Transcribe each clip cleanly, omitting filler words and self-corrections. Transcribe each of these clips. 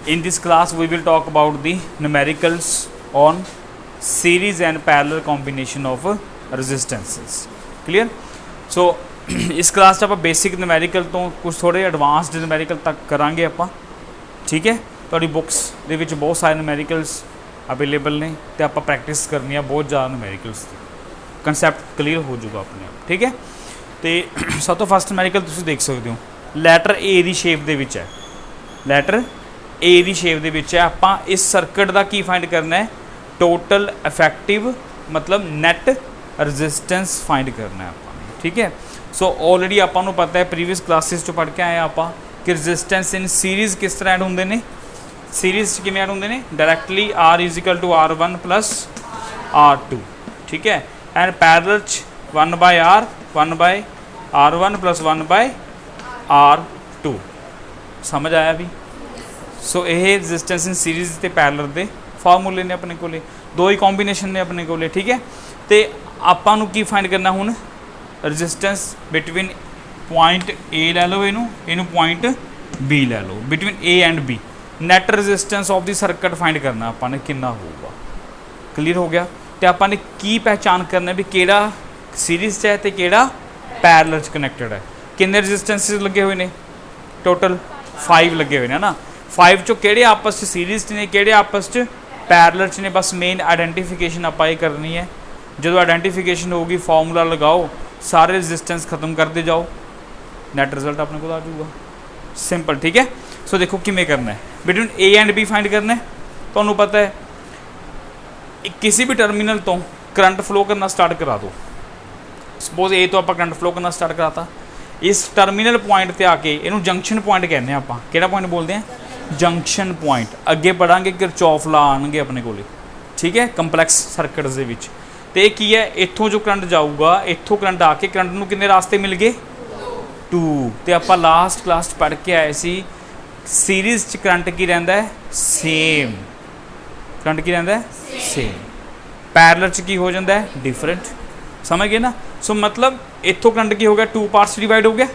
In this class we will talk about the numericals on series and parallel combination of resistances. Clear? So इस class 'ਚ ਆਪਾਂ basic numerical ਤੋਂ ਕੁਝ ਥੋੜ੍ਹੇ advanced numerical ਤੱਕ ਕਰਾਂਗੇ ਆਪਾਂ, ਠੀਕ ਹੈ। ਤੁਹਾਡੀ ਬੁੱਕਸ ਦੇ ਵਿੱਚ ਬਹੁਤ ਸਾਰੇ ਨੂਮੈਰੀਕਲਸ ਅਵੇਲੇਬਲ ਨੇ ਅਤੇ ਆਪਾਂ ਪ੍ਰੈਕਟਿਸ ਕਰਨੀ ਆ ਬਹੁਤ ਜ਼ਿਆਦਾ ਨੂਮੈਰੀਕਲਸ ਦੀ, ਕਨਸੈਪਟ ਕਲੀਅਰ ਹੋ ਜਾਊਗਾ ਆਪਣੇ ਆਪ, ਠੀਕ ਹੈ। ਅਤੇ ਸਭ ਤੋਂ ਫਸਟ ਨੂਮੈਰੀਕਲ ਤੁਸੀਂ ਦੇਖ ਸਕਦੇ ਹੋ, ਲੈਟਰ ਏ ਦੀ ਸ਼ੇਪ ਦੇ ਵਿੱਚ ਹੈ, ਲੈਟਰ ਏ ਦੀ ਸ਼ੇਪ ਦੇ ਵਿੱਚ ਹੈ। ਆਪਾਂ ਇਸ ਸਰਕਟ ਦਾ ਕੀ ਫਾਈਂਡ ਕਰਨਾ ਹੈ, ਟੋਟਲ ਇਫੈਕਟਿਵ मतलब ਨੈਟ ਰजिस्टेंस फाइंड करना है ਆਪਾਂ ਨੇ, ठीक है। सो ऑलरेडी ਆਪਾਂ ਨੂੰ ਪਤਾ ਹੈ, ਪ੍ਰੀਵੀਅਸ ਕਲਾਸਿਸ 'ਚ ਪੜ੍ਹ ਕੇ ਆਏ ਆਪਾਂ ਕਿ ਰजिस्टेंस ਇਨ ਸੀਰੀਜ਼ ਕਿਸ ਤਰ੍ਹਾਂ ਐਡ ਹੁੰਦੇ ਨੇ, ਸੀਰੀਜ਼ 'ਚ ਕਿਵੇਂ ਐਡ ਹੁੰਦੇ ਨੇ, ਡਾਇਰੈਕਟਲੀ R = R1 + R2, ठीक है। ਐਂਡ ਪੈਰਲਲ 'ਚ 1/R 1/R1 + 1/R2, ਸਮਝ ਆਇਆ ਵੀ। ਸੋ ਇਹ ਰजिस्टेंस ਇਨ ਸੀਰੀਜ਼ ਤੇ ਪੈਰਲਲ ਦੇ ਫਾਰਮੂਲੇ ਨੇ ਆਪਣੇ ਕੋਲੇ, ਦੋ ਹੀ ਕੰਬੀਨੇਸ਼ਨ ਨੇ ਆਪਣੇ ਕੋਲੇ, ठीक है। तो ਆਪਾਂ ਨੂੰ ਕੀ फाइंड करना ਹੁਣ, रजिस्टेंस बिटवीन पॉइंट ए लै लो, इनू पॉइंट बी लै लो, between A and B net resistance of the circuit find करना ਆਪਾਂ ਨੇ कितना होगा। क्लीयर हो गया। तो ਆਪਾਂ ने की पहचान करना भी किहड़ा सीरीज़ है तो किहड़ा पैरलल च कनैक्टेड है। किन्ने रजिस्टेंसिस लगे हुए ने, टोटल 5 लगे हुए हैं ना। 5 चों किहड़े आपस च सीरीज़ ने, किहड़े आपस च पैरलल च ने। बस मेन आइडेंटिफिकेशन आपां ये करनी है। जो आइडेंटिफिकेशन होगी फॉर्मूला लगाओ, सारे रजिस्टेंस खत्म करते जाओ, नैट रिजल्ट अपने को आ जाऊगा, सिंपल, ठीक है। सो देखो किमें करना है, between A and B find करना है। तो पता है किसी भी टर्मिनल तो करंट फ्लो करना स्टार्ट करा दो। सपोज ए तो आप करंट फ्लो करना स्टार्ट कराता, इस टर्मिनल पॉइंट पर आके इनू जंक्शन पॉइंट कहने हैं आप, किहड़ा पॉइंट बोलते हैं, जंक्शन पॉइंट। अगे पढ़ांगे किरचॉफ लॉ आएंगे अपने को, ठीक है, कंपलैक्स सर्किट्स दे विच। तो ये की है, इत्थों जो करंट जाऊगा, इत्थों करंट आके करंट नूं कितने रास्ते मिल गए, 2। तो आप लास्ट क्लास पढ़ के आए सी, सीरीज़ च करंट की रहिंदा है, सेम करंट की रहिंदा है, सेम। पैरलल च की हो जाता है, डिफरेंट। समझ गए ना। सो मतलब इत्थों करंट की हो गया, 2 पार्ट्स डिवाइड हो गया,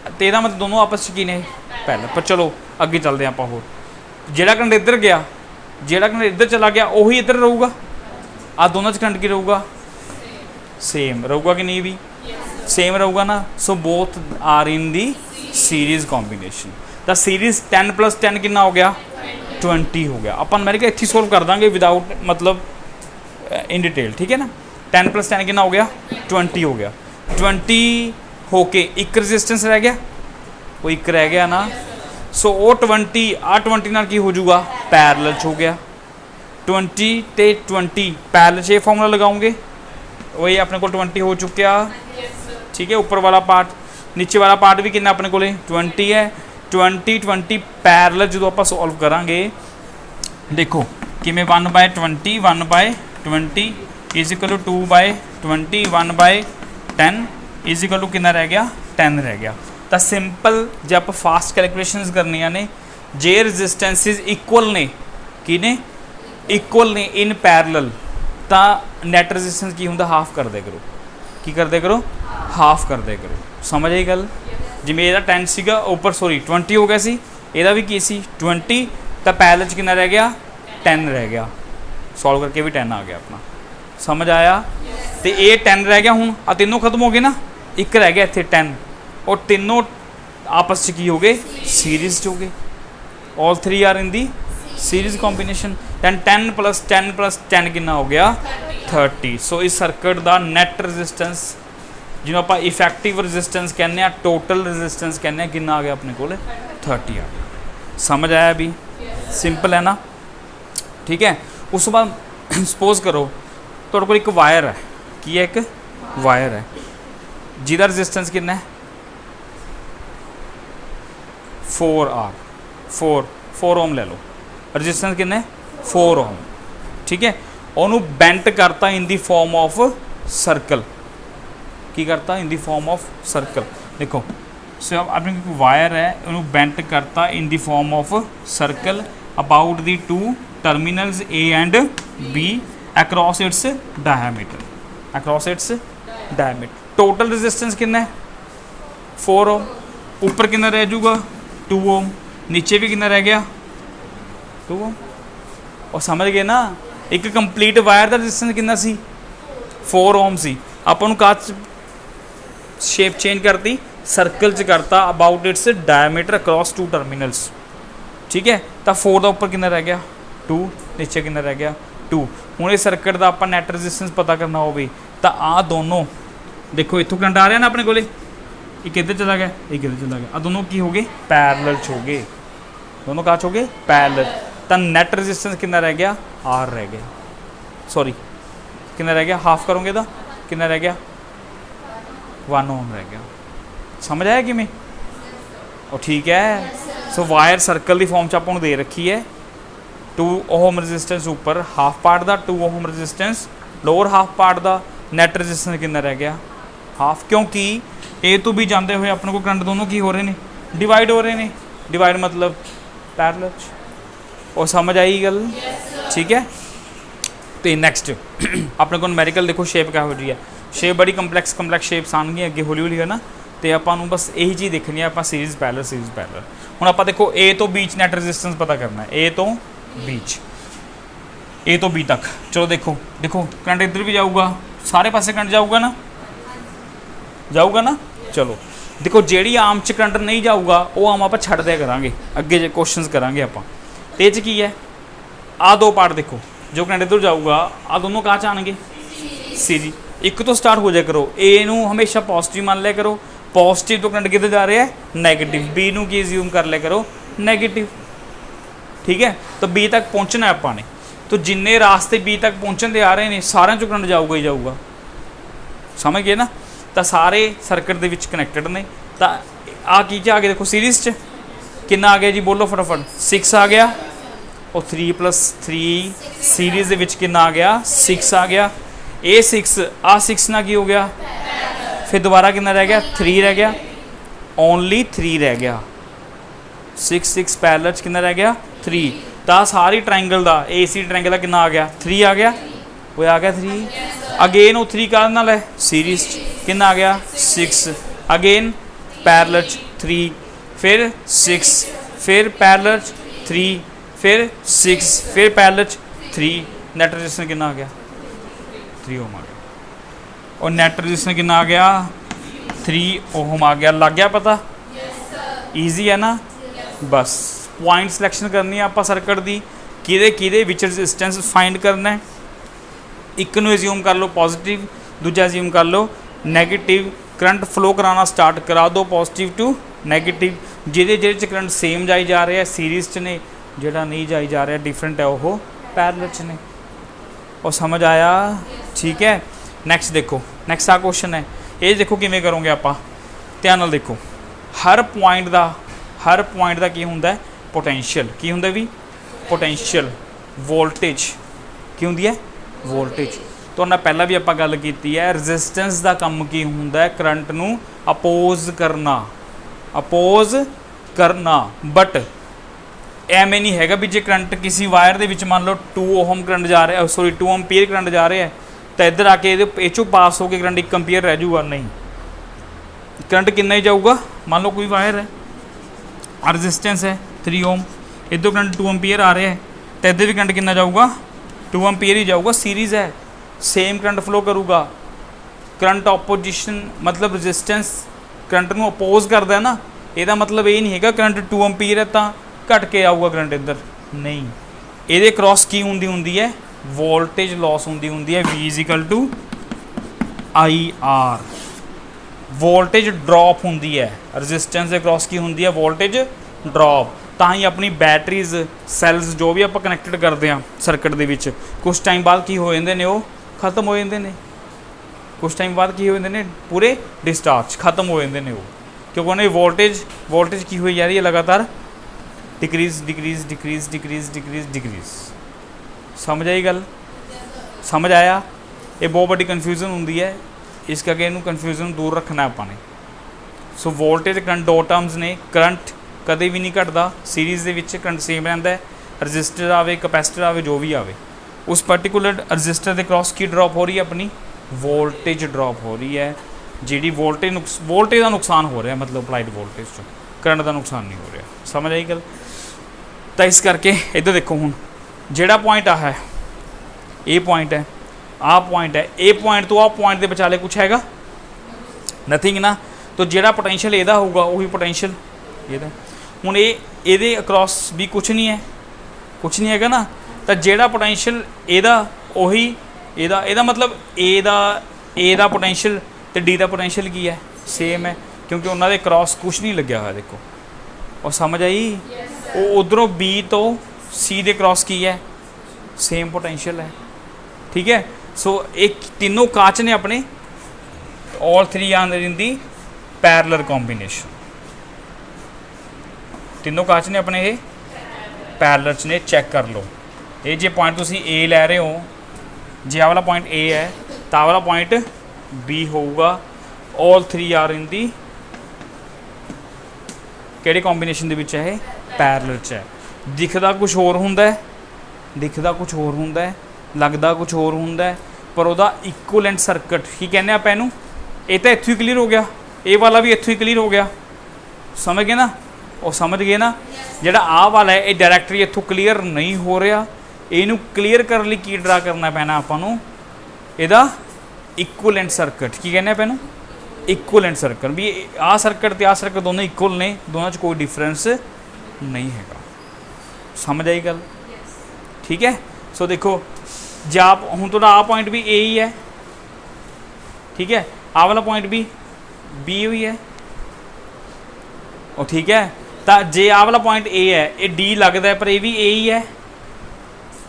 तो यह मतलब दोनों आपस की ने पैरलल। पर चलो अगे चलते हैं आप, होर जिहड़ा करंट इधर गया, जिहड़ा करंट इधर चला गया, उही इधर रहूगा। आ दोनों करंट की रहूगा, सेम रहूगा कि नहीं भी, सेम रहूगा ना। So both are in the series combination. The series 10 + 10 कितना हो गया, 20 हो गया। अपन मैंने कहा इत्थे सोल्व कर देंगे विदाउट मतलब इन डिटेल, ठीक है ना। 10 + 10 कितना हो गया, 20 हो गया। 20 होके एक रजिस्टेंस रह गया, वो एक रह गया ना। सो वो 20 आ 20 नाल की हो जाऊगा, पैरलल हो गया। 20 ते 20 पैरलल से फॉर्मूला लगाओगे, वही अपने को 20 हो चुका, ठीक है। ऊपर वाला पार्ट, नीचे वाला पार्ट भी कितना अपने को 20 है। 20 पैरलल जो आप सॉल्व करांगे, देखो किमें 1/20 1/20 = 2/20 1/10 = कितना रह गया, 10 रह गया। तो सिंपल जो आप फास्ट कैलकुलेशनस करनिया ने, जे रजिस्टेंसिस इक्वल ने, कि ने इक्वल ने इन पैरलल, तो नैट रजिस्टेंस की होंगे, हाफ कर दे करो। की कर दे करो, हाफ कर दे करो। समझ आई गल। जिमें यदा 10 सीगा, ऊपर सॉरी 20 हो गया सी, यदा भी की सी 20, तो पैरलल च कितना रह गया, 10 रह गया। सॉल्व करके भी 10 आ गया अपना, समझ आया। तो ये 10 रह गया। हूँ आ तीनों खत्म हो गए ना, एक रह गया इतने 10, और तीनों आपस च की हो गए, सीरीज़ हो गए। All 3 are in the series combination. Then 10 + 10 + 10 कितना हो गया, 30। सो इस सर्किट का नैट रजिस्टेंस, जिन्होंने आप इफैक्टिव रजिस्टेंस कहने, टोटल रजिस्टेंस कहने, कितना आ गया अपने को, 30 आ गया। समझ आया भी, सिंपल है ना, ठीक है। उस बाद सपोज करो तुहाडे कोल एक वायर है, की है, एक वायर है जिहदा रजिस्टेंस कितना है, 4R 4 ओम ले लो। रजिस्टेंस कितना है, 4 ओम, ठीक है। उन्होंने बेंट करता in the form of circle, की करता in the form of circle. देखो सो अपनी वायर है, उन्होंने बेंट करता in the form of circle about the 2 terminals A and B across its diameter, across its diameter. Total resistance कितना है, 4 ओम। ऊपर कितना रह जाऊगा, 2 ओम। नीचे भी कितना रह गया, 2 ओम। और समझ गए ना, एक कंप्लीट वायर का रजिस्टेंस कितना सी 4 ओम सी, अपन काच शेप चेंज करती, सर्कल च करता about it's diameter across 2 terminals, ठीक है। तो 4 का उपर कितना रह गया 2, नीचे कितना रह गया 2। हुण इस सर्किट का आप नैट रजिस्टेंस पता करना हो तो आ दोनों देखो इत्थों करंट आ रहा ना अपने को, एक इधर चला गया एक इधर चला गया, आ दोनों की हो गए पैरेलल हो गए, दोनों काच हो गए पैरेलल। तो नैट रजिस्टेंस कितना रह गया R रह गया, सॉरी कितना रह गया, हाफ करोगे तो कितना रह गया 1 ओम रह गया। समझ आया कि मैं, और ठीक है। सो वायर सर्कल की फॉर्म च आपको दे रखी है, 2 ओम रजिस्टेंस ऊपर हाफ पार्ट का, 2 ohm resistance lower half part का, नैट रजिस्टेंस कितना रह गया हाफ, क्योंकि ए तो भी जाते हुए अपने को करंट दोनों की हो रहे हैं डिवाइड हो रहे हैं, डिवाइड मतलब पैरेलल। और समझ आई गल, ठीक है। तो नैक्सट अपने को न्यूमेरिकल देखो शेप क्या हो रही है, शेप बड़ी कंपलैक्स शेप्स आएंगी अगे हौली हौली है ना, तो आपको बस यही चीज़ देखनी है, आप सीरीज पैरेलल। हुण आप देखो ए तो बीच नैट रजिस्टेंस पता करना है, ए तो बीच, ए तो बी तक। चलो देखो देखो करंट इधर भी जाऊगा, सारे पासे करंट जाऊगा ना, जाऊगा ना। चलो देखो जेड़ी आम च करंट नहीं जाऊगा वो आम आप छड़ दिया करांगे, अगे जो क्वेश्चन करांगे आप ये की है। आ 2 पार्ट देखो, जो करंट इधर जाऊगा आ दोनों कहाँ च आएंगे सीरी, एक तो स्टार्ट हो जाए करो, ए नू हमेशा पॉजिटिव मान लिया करो, पॉजिटिव तो करंट किधर जा रहा है नैगेटिव, बी नू की ज्यूम कर लिया करो नैगेटिव, ठीक है। तो बी तक पहुँचना है आपने, तो जिन्ने रास्ते बी तक पहुँचने दे आ रहे हैं सारे चो करंट जाऊगा ही जाऊगा, समझ गए ना। तो सारे सर्किट दे विच कनैक्टेड ने। तो आ की आ गया देखो सीरीज़ च कितना आ गया जी, बोलो फटाफट 6 आ गया, और 3 + 3 सीरीज़ दे विच कितना आ गया 6 आ गया। ए 6 आ 6 ना की हो गया, फिर दोबारा कितना रह गया 3 रह गया, ओनली 3 रह गया, 6 6 पैरेलल कितना रह गया 3। तो सारी ट्रायंगल का ए सी ट्रायंगल का कितना आ गया 3 आ गया, वो आ गया 3। अगेन वो 3 का नाल है सीरीज़ कितना आ गया 6, अगेन पैरेलल 3, फिर 6, फिर पैरेलल 3, फिर 6, फिर पैरेलल 3। नैट रजिस्टेंस कितना आ गया 3 ओम आ गया, और नैट रजिस्टेंस कितना आ गया 3 ओम आ गया। लग गया पता, ईजी है ना। बस पॉइंट सिलेक्शन करनी है आप सर्किट की, कि विच रजिस्टेंस फाइंड करना है। एक नू एज्यूम कर लो पॉजिटिव, दूजा एज्यूम कर लो नैगेटिव, करंट फ्लो कराना स्टार्ट करा दो पॉजिटिव टू नैगेटिव, जिहदे करंट सेम जाई जा रहा है सीरीज़ च ने, जिहड़ा नहीं जाई जा रहा डिफरेंट है वो पैरेलल च ने। और समझ आया, ठीक है। नैक्सट देखो, नैक्सट आ क्वेश्चन है, ये देखो किवें करोगे आप, ध्यान नाल देखो। हर पॉइंट का की हुंदा है पोटेंशियल, की हुंदा भी पोटेंशियल, वोल्टेज की हुंदी है वोल्टेज। तो ना पहला भी आप गल की है, रजिस्टेंस का काम की हुंदा है करंट नू अपोज करना, बट एवें नहीं हैगा भी जे करंट किसी वायर दे विच मान लो 2 ओम करंट जा रहा है, सॉरी 2 एम्पीयर करंट जा रहा है, तो इधर आके ये चो पास होकर करंट 1 एम्पीयर रह जाऊगा, नहीं, करंट कितना ही जाऊगा। मान लो कोई वायर है, रजिस्टेंस है 3 ओम, इधर करंट 2 एम्पीयर आ रहा है, तो इधर भी करंट कितना जाऊगा 2 एम्पीयर ही जाऊगा, सीरीज़ है, सेम करंट फ्लो करूगा। करंट ऑपोजिशन मतलब रजिस्टेंस करंट नू अपोज करता है ना, यदा मतलब ये नहीं है करंट 2 एम्पीयर है तो घट के आऊगा करंट इधर, नहीं, ये क्रॉस की होंदी है वोल्टेज लॉस होंदी है, V = IR, वोल्टेज ड्रॉप होंदी है, रजिस्टेंस के क्रॉस की होंदी है वोल्टेज ड्रॉप। ਤਾਂ ही अपनी बैटरीज सैल्स जो भी आप कनैक्टेड करते हैं सर्किट के विच, कुछ टाइम बाद की हो जाते हैं वो खत्म हो जाते हैं, कुछ टाइम बाद की हो जाते हैं पूरे डिस्चार्ज खत्म हो जाते हैं वो, क्योंकि उन्हें वोल्टेज की हुई जा रही है लगातार डिक्रीज। समझ आई गल, समझ आया। ये बहुत बड़ी कन्फ्यूजन होंदी है, इस करके इनू कन्फ्यूजन दूर रखना आपने। सो वोल्टेज करंट 2 टर्म्स ने, करंट कदे भी नहीं घटता, सीरीज़ के विच करंट सेम रहता है, रजिस्टर आवे कैपेसिटर आवे जो भी आवे, उस पर्टिकुलर रजिस्टर के क्रॉस की ड्रॉप हो रही है अपनी वोल्टेज ड्रॉप हो रही है, जी वोल्टेज का नुकसान हो रहा है, मतलब अप्लाइड वोल्टेज चो करंट का नुकसान नहीं हो रहा। समझ आई गल। तो इस करके इधर देखो हुण जिहड़ा पॉइंट आ है ए पॉइंट है, आ पॉइंट है, ए पॉइंट तो आ पॉइंट के विचाले कुछ हैगा नथिंग ना। तो जिहड़ा पोटेंशियल इहदा होगा वही पोटेंशियल इहदा। हुण ये अक्रॉस भी कुछ नहीं है, कुछ नहीं हैगा ना। तो जिहड़ा पोटेंशियल इहदा उही इहदा, इहदा मतलब ए दा पोटेंशियल तो डी का पोटेंशियल की है सेम है, क्योंकि उन्होंने क्रॉस कुछ नहीं लग्या हुआ देखो। और समझ आई वो उधरों बी तो सी दे क्रॉस की है सेम पोटेंशियल है, ठीक है। सो एक तीनों काच ने अपने all three are in the parallel combination, तीनों काच ने अपने ये पैरेलल च ने। चैक कर लो ये जे पॉइंट तुसी ए लै रहे हो, जे आ वाला पॉइंट ए है तो आ वाला पॉइंट बी होगा। All three are in the किहड़ी कॉम्बीनेशन दे विच है, पैरेलल च है। दिखदा कुछ होर हुंदा है, दिखदा कुछ होर हुंदा है, लगदा कुछ होर हुंदा है, पर उहदा इक्विवेलेंट सर्किट की कहने आपां इहनूं। ये तो इत्थों ही क्लीयर हो गया, ये वाला भी इत्थों ही क्लीयर हो गया, समझ गए ना। और समझ गए ना जिहड़ा आ वाला है ये डायरैक्टली इत्थों क्लीयर नहीं हो रहा, इहनूं क्लीयर करने लई की ड्रा करना पैना आपां नूं, इहदा इक्विवेलेंट सर्किट की कहने आपां इहनूं, इक्विवेलेंट सर्किट भी। आ सर्किट ते आ सर्किट दोनों इक्वल ने, दोनों कोई डिफरेंस नहीं है। समझ आई गल, ठीक है। सो देखो जे आप हुण तुहाडा आ पॉइंट भी ए ही है, ठीक है, आ वाला पॉइंट भी बी ही है, और ठीक है। तो जे आ वाला पॉइंट ए है ये डी लगता है, पर ये भी ए ही है,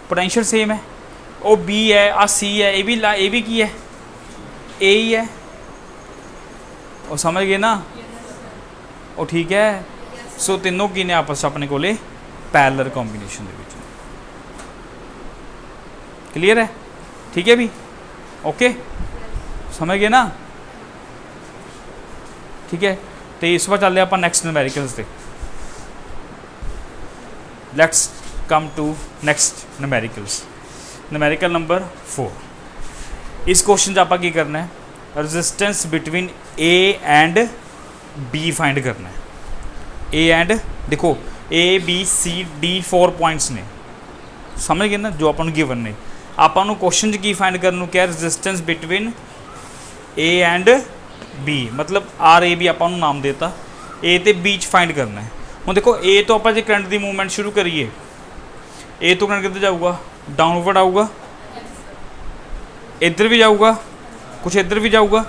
पोटेंशियल सेम है। वो बी है, आ सी है, ये भी की है ए ही है, और समझ गए ना। और ठीक है। सो तीनों की ने आपस अपने को पैरेलल कॉम्बीनेशन दे विच, क्लीयर है, ठीक है भी, ओके समझ गए ना, ठीक है। तो इस बार चलते आप नैक्सट न्यूमेरिकल्स से। Let's come to next numericals, numerical number 4। इस क्वेश्चन आप करना है, resistance between A and B find करना है। ए एंड देखो A B C D 4 points ने, समझ गए ना, जो अपन गिवन ने। आपां क्वेश्चन की फाइंड करने क्या, resistance between A and B, मतलब आर ए बी आपां नाम देता, ए तो बी च फाइंड करना है। हुण देखो ए तो आप जो करंट की मूवमेंट शुरू करिए, ए तो करंट किधर जाऊगा, डाउनवर्ड आऊगा, इधर भी जाऊगा, कुछ इधर भी जाऊगा,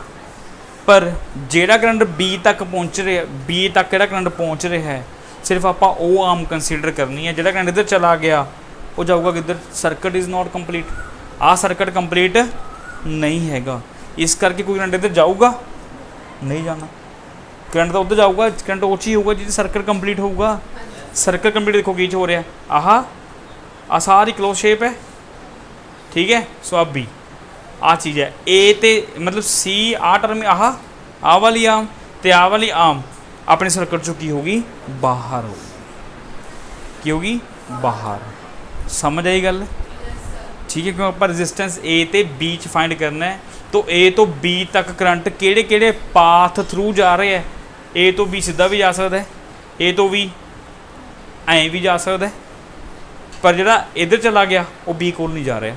पर जेड़ा करंट बी तक पहुँच रहा, बी तक जो करंट पहुँच रहा है, सिर्फ आप वो आम कंसीडर करनी है। जो करंट इधर चला गया वो जाऊगा किधर, सर्किट इज़ नॉट कंप्लीट, आ सर्किट कंप्लीट नहीं हैगा, इस करके कोई करंट इधर जाऊगा नहीं जाना, करंट तो उधर जाऊगा, करंट वो ही होगा जी सर्किट कंप्लीट होगा। सर्किट कंप्लीट देखो की हो रहा है, आ सारी क्लोज शेप है, ठीक है। सो अब बी आ चीज़ है, ए तो मतलब सी आ टर्म आ वाली आम तो आ वाली आम अपने सर्किट चो की होगी, बाहर होगी, की होगी बाहर। समझ आई गल, ठीक है। क्यों आप रजिस्टेंस ए तो बी च फाइंड करना है, तो ए तो बी तक करंट किहड़े किहड़े पाथ थ्रू जा रहे हैं। ए तो बी सीधा भी जा सकता है, ए तो बी ऐ भी जा सकता है, पर जिहड़ा इधर चला गया वो बी कोल नहीं जा रहा,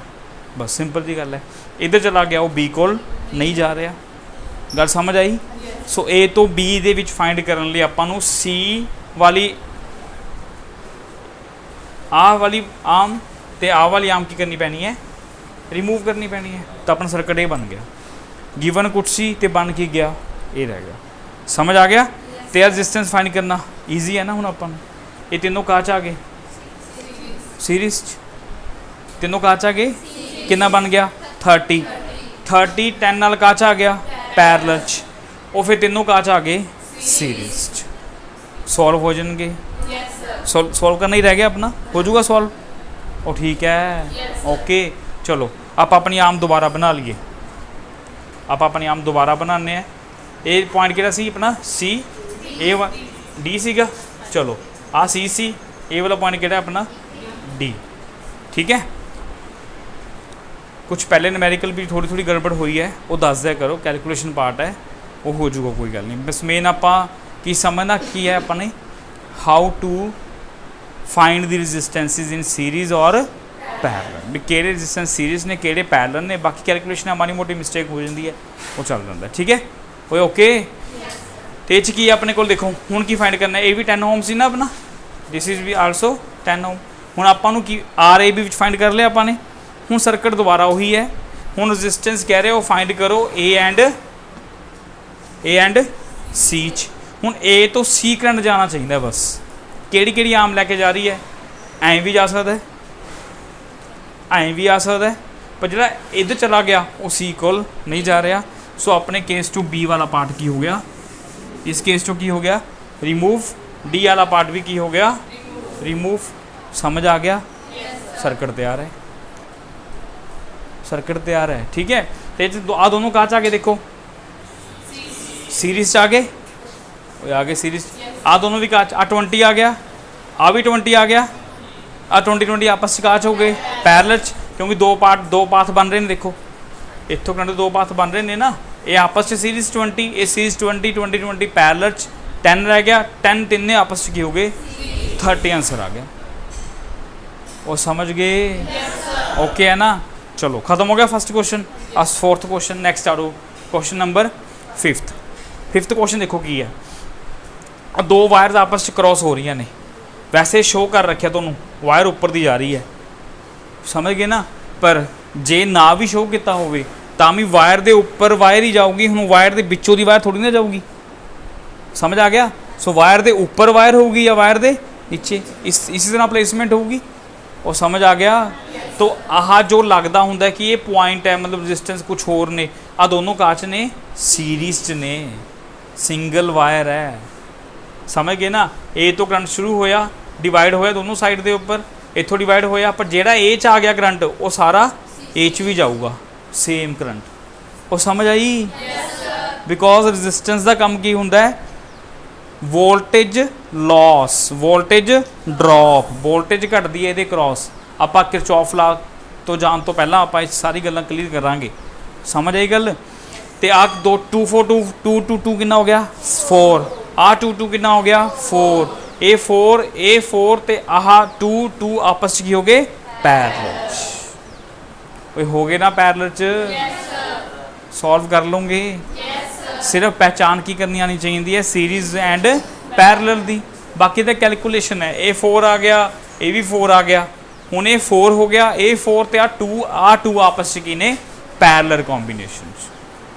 बस सिंपल जी गल है। इधर चला गया वो बी कोल नहीं जा रहा, गल समझ आई। सो ए तो बी दे विच फाइंड करने लिए आपां नूं सी वाली आ वाली आम ते आ वाली आम की करनी पैनी है, रिमूव करनी पैनी है। तो अपना सर्किट ये बन गया, गिवन कुछ सी ते बन के गया ये रह गया, समझ आ गया। तो रजिस्टेंस फाइंड करना ईजी है ना। हुण आपां ये तीनों काच आ गए सीरीज, तीनों काच आ गए, कितना बन गया 30 10 नाल काच आ गया पैरेलल च, और फिर तीनों काच आ गए सीरीज च। सॉल्व हो जाएंगे, सॉल्व करना ही रह गया अपना, हो जाऊगा सॉल्व, और ठीक है ओके। चलो आप अपनी आम दोबारा बना लिए, आप अपनी आम दोबारा बनाने हैं। ये पॉइंट किहड़ा सी अपना सी, ए डी सीगा, चलो आ सी ए वाला पॉइंट किहड़ा अपना डी, ठीक है। कुछ पहले न्यूमेरिकल भी थोड़ी थोड़ी गड़बड़ हुई है, वो दस दिया करो, कैलकुलेशन पार्ट है वो हो जाऊगा, कोई गल नहीं। बस मेन आपां की समझना की है अपने, how to find the resistances in series और पैरेलल भी किहड़े रजिस्टेंस सीरीज ने किहड़े पैरेलल ने बाकी कैलकुलेशन माड़ी मोटी मिसटेक हो जाती है वो चल जाता है ठीक है ओए ओके तो ये की अपने को देखो हुण की फाइंड करना ये भी 10 ओम सी ना अपना दिस इज भी आल्सो 10 ओम हुण आपां नूं की आर ए बी फाइंड कर लिया आपां ने हुण सर्किट दोबारा उही है हुण रजिस्टेंस कह रहे हो फाइंड करो ए एंड सी च हुण ए तो सी करंट जाना चाहिए बस किहड़ी किहड़ी आम लैके जा रही है ऐं भी जा सकता है ऐं भी आ सकता है पर जो इधर चला गया वो सी कोल नहीं जा रहा सो अपने केस टू बी वाला पार्ट की हो गया इस केस टू की हो गया रिमूव डी वाला पार्ट भी की हो गया रिमूव समझ आ गया सर्किट तैयार है सर्किट तैयार है ठीक है तो आ दोनों कहाँ आ गए देखो सीरीज आ गए आगे सीरीज आ दोनों भी कहाँ आ 20 आ गया आ भी 20 आ गया आ 20 आपस काच हो गए पैरेलल क्योंकि दो पाथ बन रहे हैं देखो इतों करंट दो पाथ बन रहे हैं ना ये आपस सीरीज 20 ये सीरीज 20 पैरेलल 10 रह गया 10 तीन आपस की हो गए 30 आंसर आ गया वो समझ गए ओके है ना चलो खत्म हो गया फर्स्ट क्वेश्चन आज फोर्थ क्वेश्चन नेक्स्ट आ क्वेश्चन नंबर फिफ्थ क्वेश्चन देखो की है दो वायर्स आपस क्रॉस हो रही ने वैसे शो कर रखे तो वायर उपर दी जा रही है समझ गए ना पर जे ना भी शो किया होवे तां भी वायर के उपर वायर ही जाऊगी हुण वायर के बिचों दी वायर थोड़ी ना जाऊगी समझ आ गया सो वायर के उपर वायर होगी या वायर के नीचे इसी तरह प्लेसमेंट होगी और समझ आ गया तो आह जो लगता होंगे कि ये पॉइंट है मतलब रजिस्टेंस कुछ होर ने आ दोनों काच ने सीरीज च ने सिंगल वायर है समझ गए ना ए तो करंट शुरू होया डिवाइड होया दोनों साइड के उपर इतों डिवाइड होया पर जेड़ा ए च आ गया करंट वो सारा ए च भी जाऊगा सेम करंट वो समझ आई बिकॉज रजिस्टेंस का काम की होंगे voltage loss voltage drop voltage घटती है ये क्रॉस आप किरचॉफ ला तो जान तो पहला आप सारी गल्लां क्लीयर करांगे समझ आई गल तो आ 2 4 2 2 कितना हो गया 4 आ 2 2 कितना हो गया 4 ए 4 ते आह 2 2 आपस की हो गए पैरेलल हो गए ना पैरेलल च सॉल्व कर लोगे सिर्फ पहचान की करनी आनी चाहिए है सीरीज एंड पैरेलल दी बाकी तो कैलकुलेशन है ए 4 आ गया ए भी 4 आ गया हुण ए 4 हो गया ए 4 ते आ 2 आपस की ने पैरेलल कॉम्बीनेशन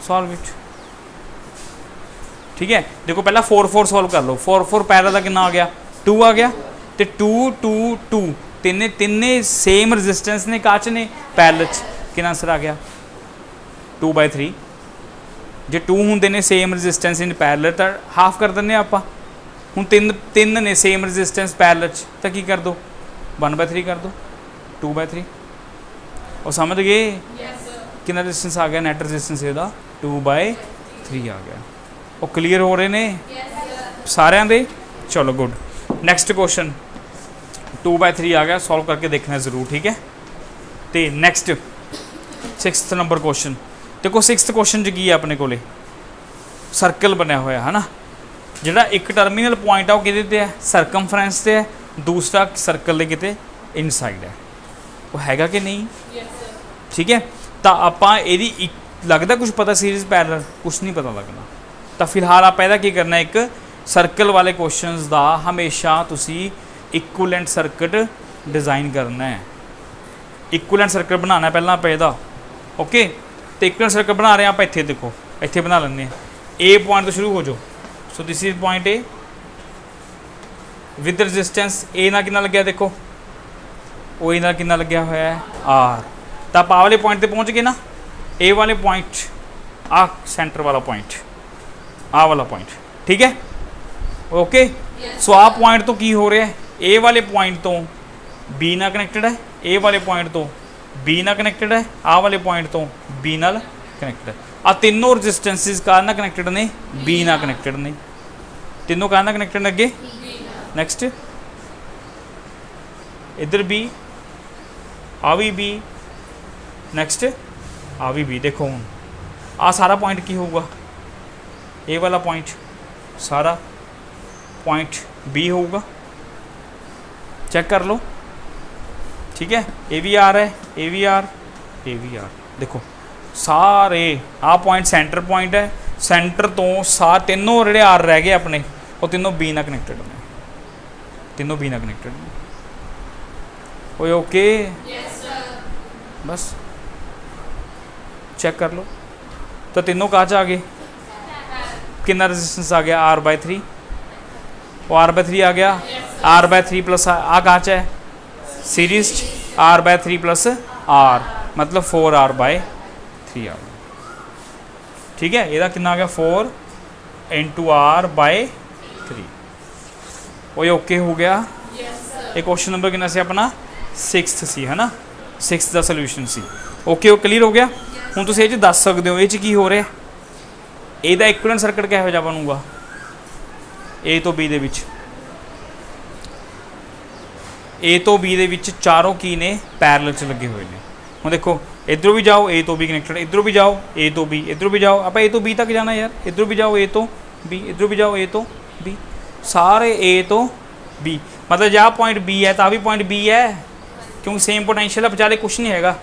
सॉल्व इट ठीक है देखो पहला 4 4 सॉल्व कर लो 4 4 पैरेलल का कितना आ गया 2 आ गया तो 2 2 2 तिन्ने सेम रजिस्टेंस ने काच ने पैरेलल कितना आंसर आ गया 2/3 जे 2 होंगे ने सेम रजिस्टेंस इन पैरेलल तो हाफ कर दें आप हूँ तीन ने सेम रजिस्टेंस पैरेलल तो की कर दो 1/3 कर दो 2/3 और समझ गए कितना रजिस्टेंस आ गया नैट रजिस्टेंस ਇਹਦਾ 2/3 आ गया वो क्लीयर हो रहे ने सारे दे चलो गुड नैक्सट क्वेश्चन 2/3 आ गया सॉल्व करके देखना जरूर ठीक है तो नैक्सट 6th नंबर क्वेश्चन देखो 6th क्वेश्चन च की है अपने को सर्कल बनया हुआ है ना जोड़ा एक टर्मीनल पॉइंट है वो कि है सरकमफ्रेंस से है दूसरा सर्कल के किते इनसाइड है वो हैगा कि नहीं ठीक है तो आप लगता कुछ पता सीरीज पैरेलल कुछ नहीं पता लगना तो फिलहाल आप की करना एक सर्कल वाले क्वेश्चंस का हमेशा तुसी इक्विवेलेंट सर्किट डिज़ाइन करना है इक्विवेलेंट सर्किट बनाना पहला आप ਇਹਦਾ ओके तो इक्विवेलेंट सर्किट बना रहे हैं आप इत्थे देखो इत्थे बना लेंगे ए पॉइंट तो शुरू हो जाओ so this is point A with resistance ए ना कितना लग्या देखो ओ ए ना कितना लग्या हुआ है आर तो आप आ वाले पॉइंट पर पहुँच गए ना ए वाले पॉइंट आ सेंटर वाला पॉइंट आ वाला पॉइंट ठीक है ओके सो आ पॉइंट तो की हो रहा है ए वाले पॉइंट तो बी ना कनैक्टेड है ए वाले पॉइंट तो बी ना कनैक्टेड है आ वाले पॉइंट तो बी नाल कनैक्टेड है आ तीनों रजिस्टेंसिस कार ना कनैक्टेड ने बी ना कनैक्टेड ने तीनों कार ना कनैक्टेड ने अगे नैक्सट इधर बी आ भी बी नैक्सट आ भी बी देखो हूँ आ सारा पॉइंट की होगा ए वाला पॉइंट सारा पॉइंट बी होगा चेक कर लो, ठीक है। ए वी आर है, A V R, A V R, देखो सारे आ पॉइंट सेंटर पॉइंट है, सेंटर तो तीनों ਜਿਹੜੇ आर रह गए अपने वो तीनों बी ਨਾਲ कनेक्टेड ने, तीनों बी ਨਾਲ कनेक्टेड ने। ओए ओके, बस चेक कर लो। तो तीनों काच आ गए, कितना रेजिस्टेंस आ गया R/3, वो R/3 आ गया, R/3 प्लस आ काच है सीरीज R/3 प्लस R मतलब 4R/3 आ गया, ठीक है। ਇਹਦਾ कितना आ गया 4 × R/3। वो ओके हो गया। ये क्वेश्चन नंबर कितना से अपना 6th सी है ना, 6th का सोल्यूशन सी। ओके वो क्लीयर हो गया। ਹੁਣ ਤੁਸੀਂ ਇਹ 'ਚ ਦੱਸ ਸਕਦੇ ਹੋ ਇਹ 'ਚ ਕੀ ਹੋ ਰਿਹਾ, ਇਹਦਾ ਇਕੁਇਵਲੈਂਟ ਸਰਕਟ ਕਿਹੋ ਜਿਹਾ ਬਣੂਗਾ A ਤੋਂ B ਦੇ ਵਿੱਚ। A ਤੋਂ B ਦੇ ਵਿੱਚ ਚਾਰੋਂ ਕੀ ਨੇ ਪੈਰਲਲ 'ਚ ਲੱਗੇ ਹੋਏ ਨੇ। ਹੁਣ ਦੇਖੋ इधरों भी जाओ A तो B कनेक्टेड, इधरों भी जाओ A तो B, इधरों भी जाओ आप A तो B तक जाना यार, इधरों भी जाओ A तो B, इधरों भी जाओ A तो B, सारे A तो B मतलब जहाँ पॉइंट B है तो भी पॉइंट B है, क्योंकि सेम पोटेंशियल है, विचाले कुछ नहीं हैगा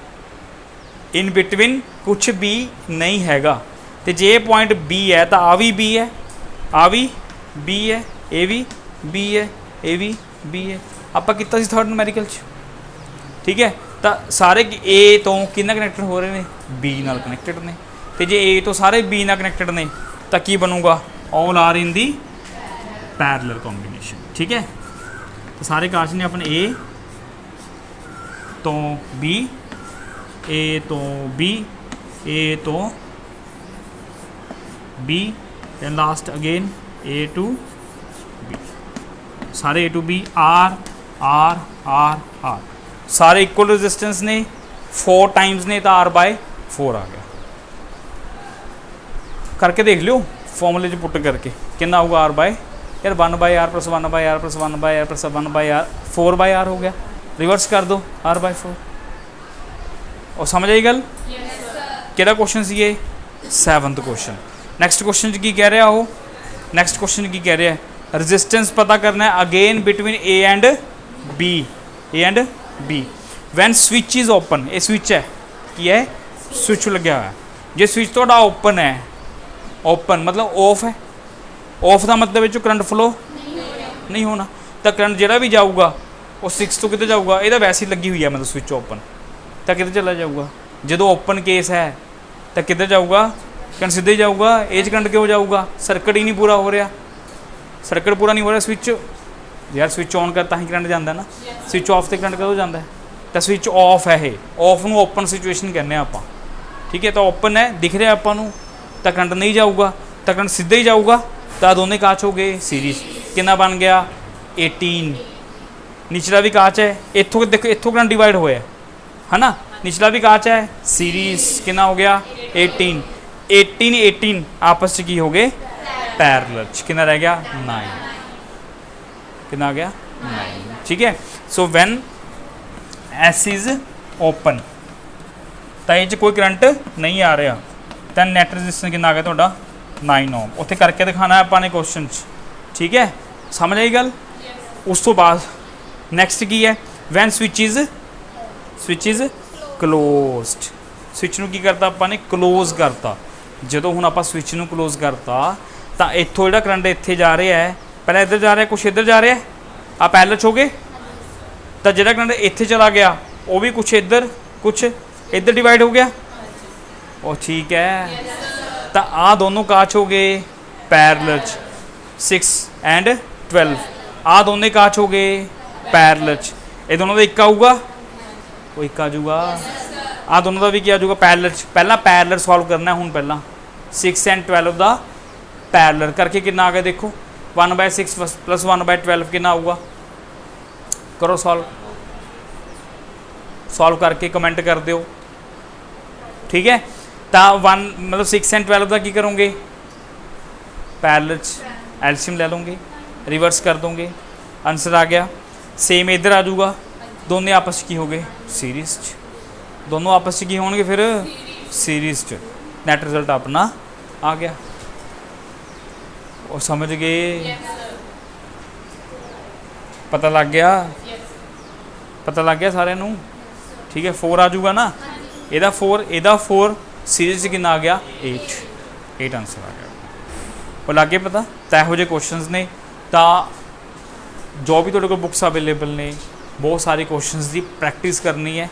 इन बिटवीन, कुछ भी नहीं हैगा। तो जे पॉइंट B है तो आ भी B है, आ भी B है, A भी B है, A भी B है। आप कितना सी थर्ड न्यूमेरिकल च, ठीक है। तो सारे A तो कितना कनेक्टेड हो रहे हैं B नाल कनेक्टेड ने, तो जे A तो सारे B नाल कनेक्टेड ने तो की बनूगा all are in the parallel combination, ठीक है। तो सारे काश ने अपने A तो B, A तो B, A तो B, then last again A to B, सारे A to B R R R R सारे इक्वल रेजिस्टेंस ने, 4 टाइम्स ने तो R/4 आ गया। करके देख लियो फॉर्मूले च पुट करके कितना होगा R/ यार 1/R plus 1/R plus 1/R plus 1/R 4/R हो गया। रिवर्स कर दो R/4 और समझ आई गल। किहड़ा क्वेश्चन सी ये 7th क्वेश्चन। नैक्सट क्वेश्चन की कह रहा हो, नैक्सट क्वेश्चन की कह रहा है रजिस्टेंस पता करना है again between A and B, A and B when switch is open. ये स्विच है की है, स्विच लग्या हुआ है। जो स्विच थोड़ा ओपन है, ओपन मतलब ऑफ है, ऑफ का मतलब जो करंट फ्लो नहीं होना, तो करंट जोड़ा भी जाऊगा वो 6 तो कितने जाऊगा, ये वैसे ही लगी हुई है मतलब स्विच ओपन, तो कितने चला जाऊगा। जो ओपन केस है तो किधर जाऊगा, करंट सीधे ही जाऊगा। एज करंट क्यों जाऊगा, सर्किट ही नहीं पूरा हो रहा, सर्किट पूरा नहीं हो रहा। स्विच यार स्विच ऑन करता ही करंट जाता है ना, स्विच ऑफ तो करंट कदों जाता है, तो स्विच ऑफ है, ये ऑफ नूं ओपन सिचुएशन कहने आप, ठीक है। तो ओपन है दिख रहा आपां नूं, तो करंट नहीं जाऊगा, तो करंट सीधे ही जाऊगा, तो दोनों काच हो गए सीरीज। कितना बन गया 18। निचला भी काच है, इत्थों देखो इत्थों करंट डिवाइड होया है ना, निचला भी काच है सीरीज। कितना हो गया 18 18 18 आपस की हो गए पैरेलल। कितना रह गया 9, कितना आ गया 9, ठीक है। So when S is open तो ये कोई करंट नहीं आ रहा, तो नैट रजिस्टेंस कितना आ गया ਤੁਹਾਡਾ 9 ओम। उत्थे करके दिखाना है अपने क्वेश्चन, ठीक है। समझ आई गल। उस तो बाद नैक्सट की है when switch is closed. Switch नूं की करता अपने क्लोज करता। जो हुण आपां स्विच नूं क्लोज करता तो इत्थों जिहड़ा करंट इत्थे जा रहा है, पहले इधर जा रहा है, कुछ इधर जा रहा है, आ पैरेलल हो गए, तो जिहड़ा करंट इत्थे चला गया वो भी कुछ इधर डिवाइड हो गया, और ठीक है। तो आ दोनों काच हो गए पैरेलल 6 एंड 12, आ दोनों काच हो गए पैरेलल। ये दोनों का एक आऊगा, वो एक आ जाऊगा, आ दोनों का भी क्या आ जाऊगा पैरेलल। पहला पैरेलल सॉल्व करना है, हूँ पहला 6 एंड 12 का पैरेलल करके कितना आ गया देखो 1/6 प्लस 1/12 कितना आऊगा। करो सॉल्व करके कमेंट कर दो, ठीक है। तो 1 मतलब 6 एंड 12 का की करोगे पैरेलल एलसीएम ले लोगे, रिवर्स कर दोगे, आंसर आ गया। सेम इधर आ जाऊगा, दोनों आपस की हो गए सीरीज, दोनों आपस की होंगे फिर सीरीज च, नैट रिजल्ट अपना आ गया। और समझ गए, पता लग गया, पता लग गया सारे नूं? ठीक है, 4 आ जाऊगा ना, ਇਹਦਾ 4 सीरीज कितना आ गया 8 आंसर आ गया। और लागे पता तो ਇਹੋ ਜਿਹੇ क्वेश्चंस ने तो जो भी तुहाडे कोल बुक्स अवेलेबल ने बहुत सारे क्वेश्चंस की प्रैक्टिस करनी है।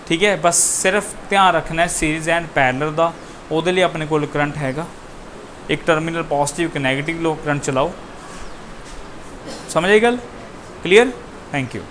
ठीक है, बस सिर्फ ध्यान रखना है सीरीज एंड पैरेलल का, ਉਹਦੇ ਲਈ अपने कोल करंट हैगा, एक टर्मिनल पॉजिटिव एक नैगेटिव लो करंट चलाओ। समझ आई गल? क्लीयर? Thank you.